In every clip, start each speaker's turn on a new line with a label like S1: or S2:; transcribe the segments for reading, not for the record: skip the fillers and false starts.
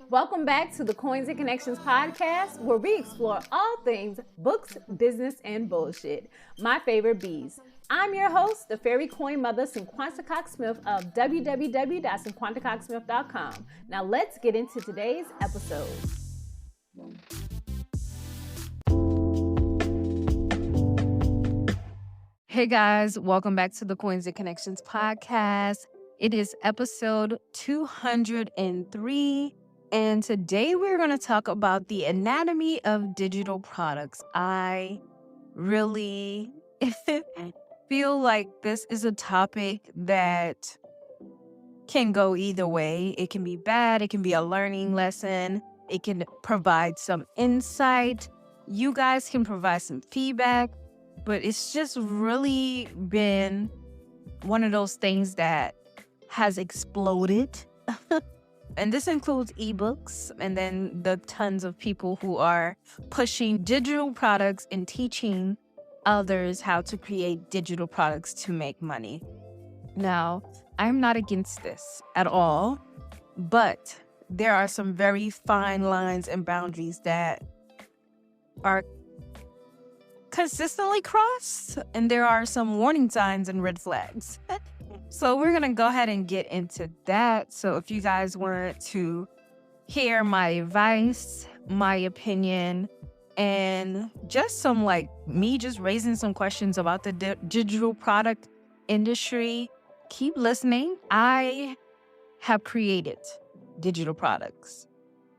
S1: Welcome back to the Coins and Connections podcast, where we explore all things books, business, and bullshit. My favorite bees. I'm your host, the fairy coin mother, Cinquanta Cox-Smith of www.cinquantacoxsmith.com. Now let's get into today's episode.
S2: Hey guys, welcome back to the Coins and Connections podcast. It is episode 203, and today we're going to talk about the anatomy of digital products. I really feel like this is a topic that can go either way. It can be bad, it can be a learning lesson, it can provide some insight. You guys can provide some feedback. But it's just really been one of those things that has exploded. And this includes ebooks and then the tons of people who are pushing digital products and teaching others how to create digital products to make money. Now, I'm not against this at all, but there are some very fine lines and boundaries that are consistently crossed, and there are some warning signs and red flags. So we're gonna go ahead and get into that. So if you guys want to hear my advice, my opinion, and just some me just raising some questions about the digital product industry, keep listening. I have created digital products.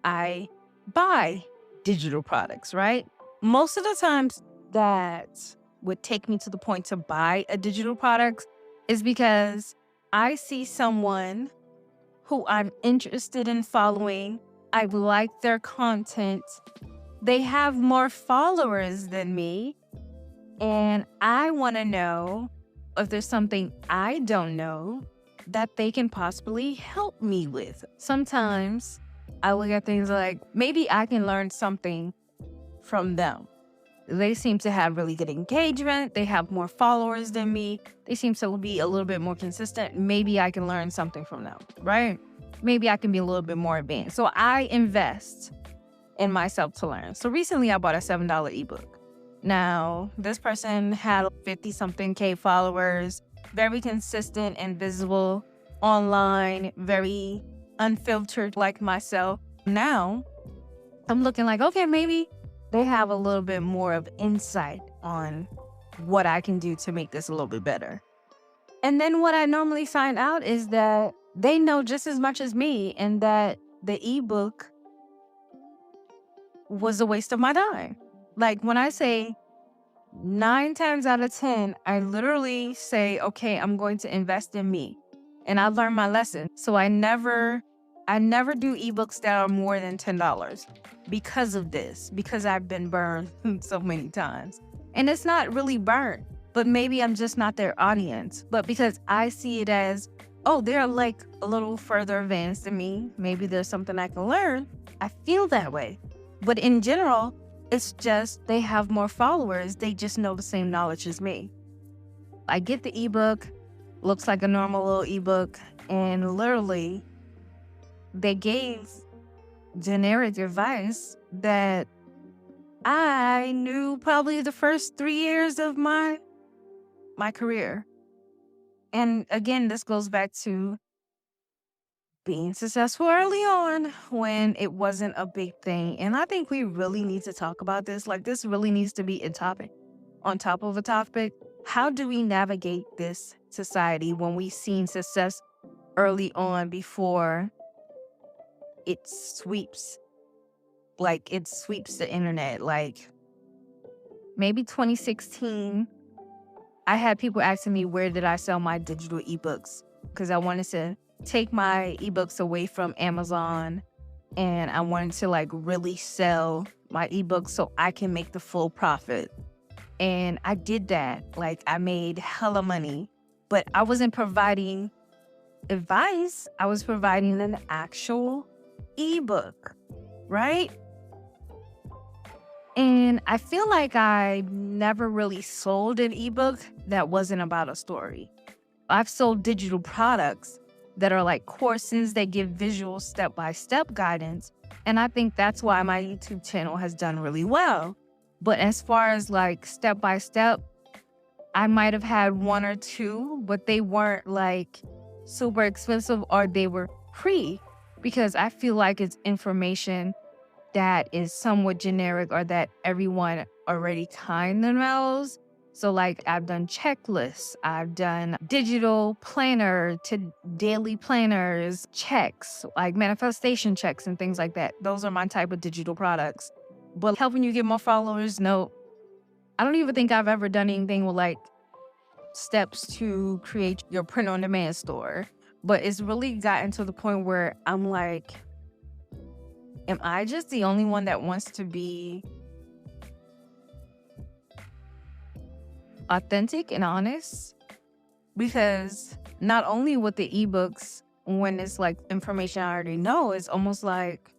S2: I buy digital products, right? Most of the times that would take me to the point to buy a digital product is because I see someone who I'm interested in following. I like their content. They have more followers than me. And I want to know if there's something I don't know that they can possibly help me with. Sometimes I look at things like maybe I can learn something from them. They seem to have really good engagement. They have more followers than me. They seem to be a little bit more consistent. Maybe I can learn something from them, right? Maybe I can be a little bit more advanced. So I invest in myself to learn. So recently I bought a $7 ebook. Now, this person had 50-something K followers, very consistent and visible online, very unfiltered like myself. Now, I'm looking like, okay, maybe they have a little bit more of insight on what I can do to make this a little bit better. And then what I normally find out is that they know just as much as me and that the ebook was a waste of my time. Like when I say 9 times out of 10, I literally say, okay, I'm going to invest in me. And I learned my lesson. So I never do ebooks that are more than $10 because of this, because I've been burned so many times. And it's not really burnt, but maybe I'm just not their audience. But because I see it as, oh, they're like a little further advanced than me, maybe there's something I can learn, I feel that way. But in general, it's just they have more followers. They just know the same knowledge as me. I get the ebook, looks like a normal little ebook, and literally they gave generic advice that I knew probably the first 3 years of my career. And again, this goes back to being successful early on when it wasn't a big thing. And I think we really need to talk about this. Like, this really needs to be a topic on top of a topic. How do we navigate this society when we've seen success early on before it sweeps the internet? Like maybe 2016, I had people asking me where did I sell my digital ebooks, because I wanted to take my ebooks away from Amazon and I wanted to really sell my ebooks so I can make the full profit. And I did that. I made hella money, but I wasn't providing advice. I was providing an actual ebook, right? And I feel like I never really sold an ebook that wasn't about a story. I've sold digital products that are like courses that give visual step-by-step guidance. And I think that's why my YouTube channel has done really well. But as far as like step-by-step, I might have had one or two, but they weren't like super expensive, or they were free, because I feel like it's information that is somewhat generic or that everyone already kind of knows. So like I've done checklists, I've done digital planner to daily planners, checks, like manifestation checks and things like that. Those are my type of digital products. But helping you get more followers, no, I don't even think I've ever done anything with like steps to create your print on demand store. But it's really gotten to the point where I'm like, am I just the only one that wants to be authentic and honest? Because not only with the ebooks, when it's like information I already know, it's almost like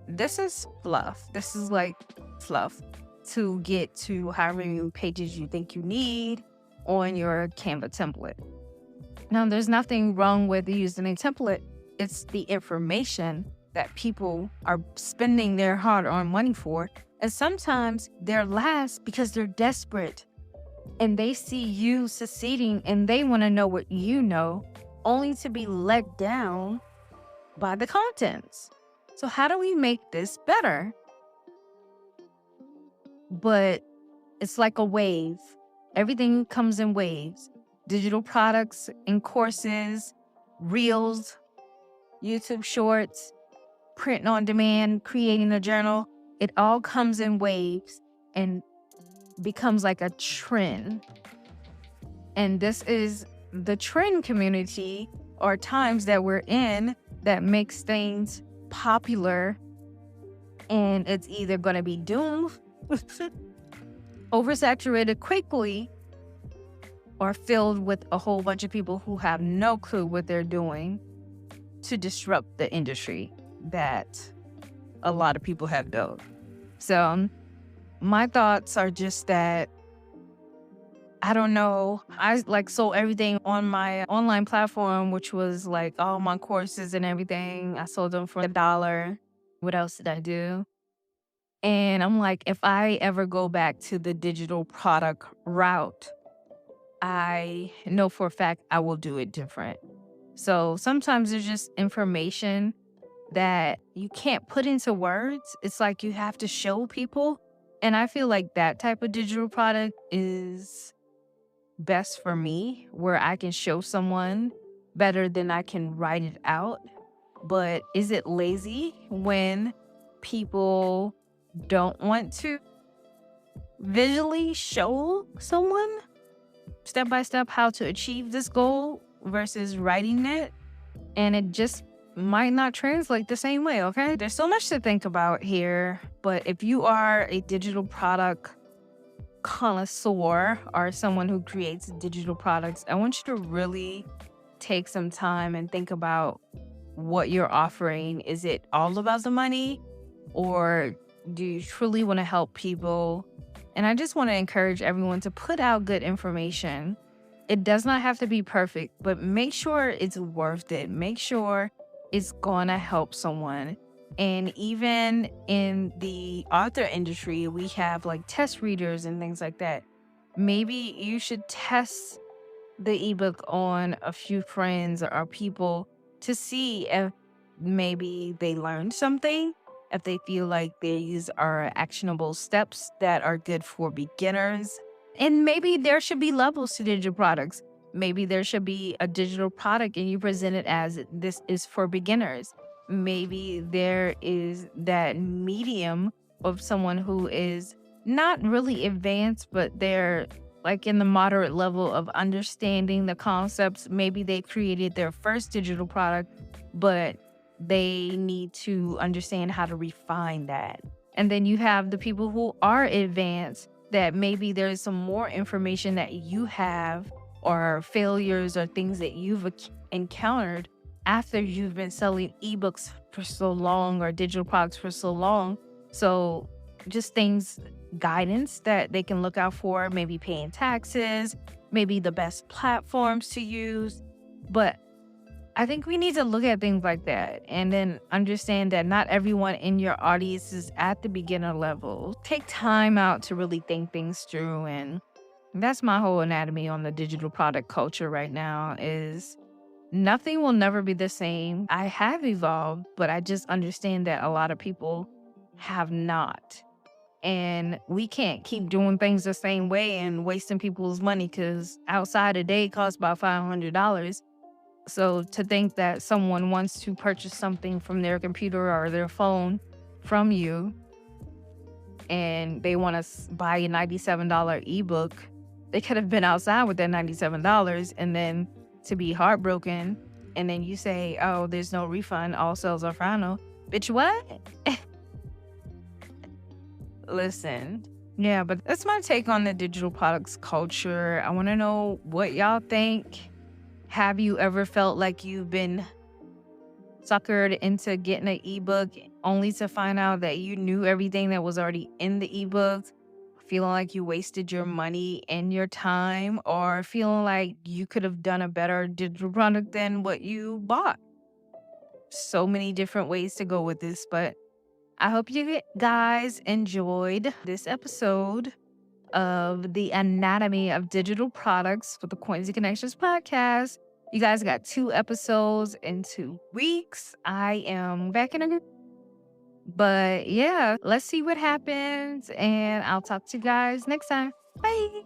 S2: this is fluff. This is like fluff to get to however many pages you think you need on your Canva template. Now, there's nothing wrong with using a template. It's the information that people are spending their hard-earned money for. And sometimes they're last because they're desperate and they see you succeeding and they want to know what you know, only to be let down by the contents. So how do we make this better? But it's like a wave. Everything comes in waves. Digital products and courses, reels, YouTube shorts, print on demand, creating a journal. It all comes in waves and becomes like a trend. And this is the trend community or times that we're in that makes things popular. And it's either going to be doomed, oversaturated quickly, or filled with a whole bunch of people who have no clue what they're doing to disrupt the industry that a lot of people have built. So my thoughts are just that, I don't know, I like sold everything on my online platform, which was like all my courses and everything. I sold them for $1. What else did I do? And I'm like, if I ever go back to the digital product route, I know for a fact I will do it different. So sometimes there's just information that you can't put into words. It's like you have to show people. And I feel like that type of digital product is best for me, where I can show someone better than I can write it out. But is it lazy when people don't want to visually show someone step by step how to achieve this goal versus writing it? And it just might not translate the same way, okay? There's so much to think about here, but if you are a digital product connoisseur or someone who creates digital products, I want you to really take some time and think about what you're offering. Is it all about the money, or do you truly want to help people? And I just want to encourage everyone to put out good information. It does not have to be perfect, but make sure it's worth it. Make sure it's going to help someone. And even in the author industry, we have like test readers and things like that. Maybe you should test the ebook on a few friends or people to see if maybe they learned something, if they feel like these are actionable steps that are good for beginners. And maybe there should be levels to digital products. Maybe there should be a digital product and you present it as this is for beginners. Maybe there is that medium of someone who is not really advanced, but they're like in the moderate level of understanding the concepts. Maybe they created their first digital product, but they need to understand how to refine that. And then you have the people who are advanced, that maybe there's some more information that you have, or failures or things that you've encountered after you've been selling ebooks for so long or digital products for so long. So just things, guidance that they can look out for, maybe paying taxes, maybe the best platforms to use. But I think we need to look at things like that and then understand that not everyone in your audience is at the beginner level. Take time out to really think things through. And that's my whole anatomy on the digital product culture right now is nothing will never be the same. I have evolved, but I just understand that a lot of people have not. And we can't keep doing things the same way and wasting people's money because outside a day costs about $500. So to think that someone wants to purchase something from their computer or their phone from you and they want to buy a $97 ebook, they could have been outside with that $97 and then to be heartbroken. And then you say, oh, there's no refund. All sales are final. Bitch, what? Listen. Yeah, but that's my take on the digital products culture. I want to know what y'all think. Have you ever felt like you've been suckered into getting an ebook only to find out that you knew everything that was already in the ebook? Feeling like you wasted your money and your time, or feeling like you could have done a better digital product than what you bought? So many different ways to go with this, but I hope you guys enjoyed this episode of the anatomy of digital products for the Coins and Connections podcast. You guys got 2 episodes in 2 weeks. I am back in again. But yeah, let's see what happens. And I'll talk to you guys next time. Bye.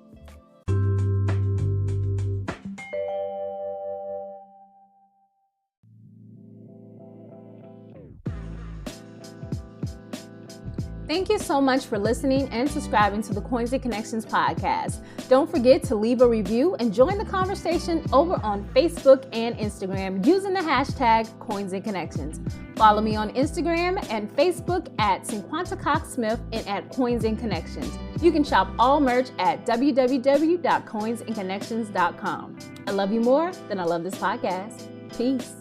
S1: Thank you so much for listening and subscribing to the Coins and Connections podcast. Don't forget to leave a review and join the conversation over on Facebook and Instagram using the hashtag Coins and Connections. Follow me on Instagram and Facebook at Cinquanta Cox-Smith and at Coins and Connections. You can shop all merch at www.coinsandconnections.com. I love you more than I love this podcast. Peace.